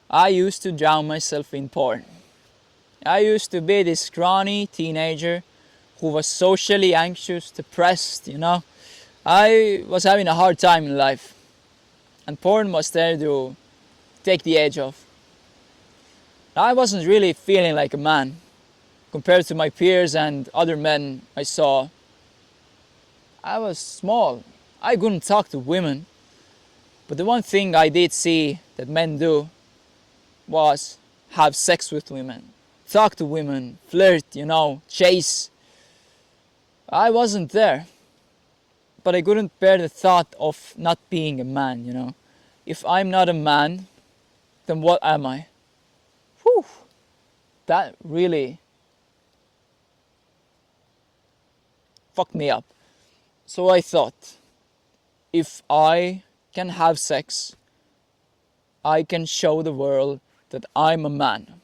I used to drown myself in porn. I used to be this scrawny teenager who was socially anxious, depressed. I was having a hard time in life, and porn was there to take the edge off. I wasn't really feeling like a man compared to my peers and other men I saw. I was small. I couldn't talk to women. But the one thing I did see that men do was have sex with women, talk to women, flirt, chase. I wasn't there. But I couldn't bear the thought of not being a man. If I'm not a man, then what am I? Whew. That really fucked me up. So I thought, if I can have sex, I can show the world that I'm a man.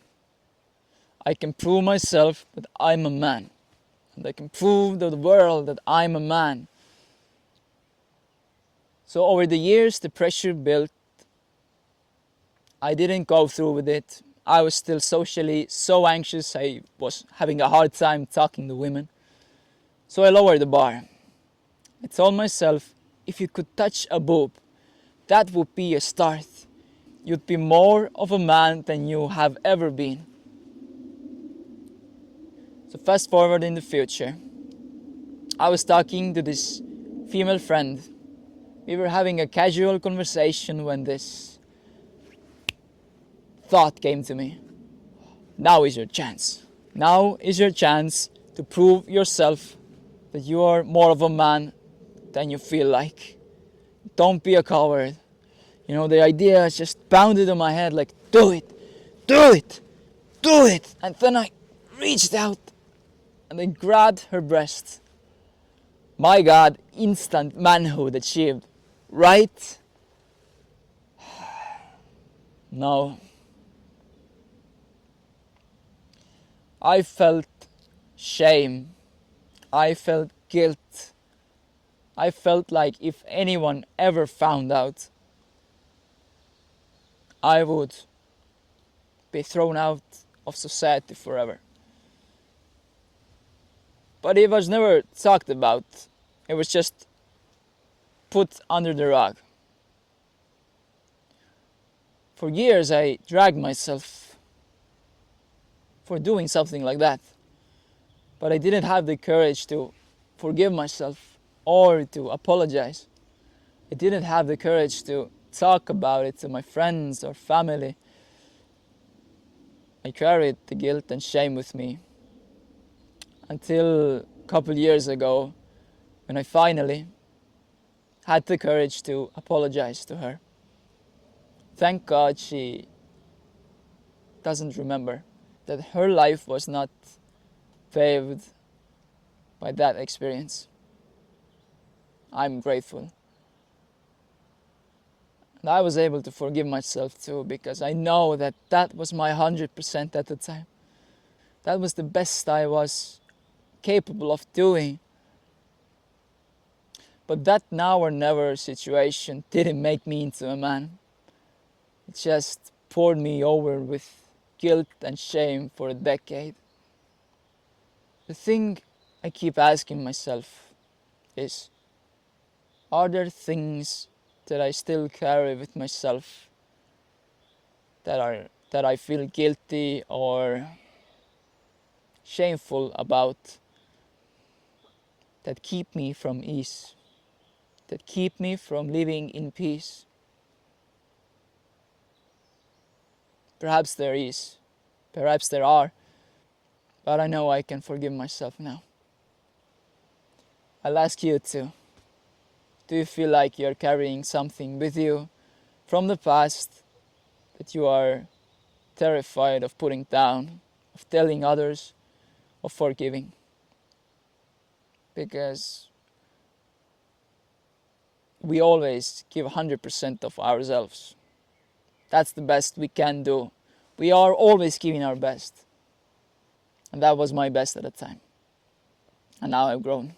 I can prove myself that I'm a man. And I can prove to the world that I'm a man. So over the years, the pressure built. I didn't go through with it. I was still socially so anxious. I was having a hard time talking to women. So I lowered the bar. I told myself, if you could touch a boob, that would be a start. You'd be more of a man than you have ever been. So fast forward in the future. I was talking to this female friend. We were having a casual conversation when this thought came to me. Now is your chance. Now is your chance to prove yourself that you are more of a man than you feel like. Don't be a coward. The idea just pounded in my head like, do it, do it, do it. And then I reached out and I grabbed her breast. My God, instant manhood achieved, right? No. I felt shame. I felt guilt. I felt like if anyone ever found out, I would be thrown out of society forever. But it was never talked about. It was just put under the rug. For years I dragged myself for doing something like that. But I didn't have the courage to forgive myself or to apologize. I didn't have the courage to talk about it to my friends or family. I carried the guilt and shame with me until a couple years ago when I finally had the courage to apologize to her. Thank God she doesn't remember that her life was not paved by that experience. I'm grateful. And I was able to forgive myself too, because I know that that was my 100% at the time. That was the best I was capable of doing. But that now or never situation didn't make me into a man. It just poured me over with guilt and shame for a decade. The thing I keep asking myself is, are there things that I still carry with myself that I feel guilty or shameful about, that keep me from ease, that keep me from living in peace? Perhaps there is, perhaps there are, but I know I can forgive myself now. I'll ask you too. Do you feel like you're carrying something with you from the past that you are terrified of putting down, of telling others, of forgiving? Because we always give 100% of ourselves. That's the best we can do. We are always giving our best. And that was my best at the time. And now I've grown.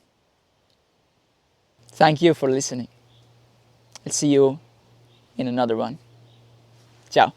Thank you for listening. I'll see you in another one. Ciao.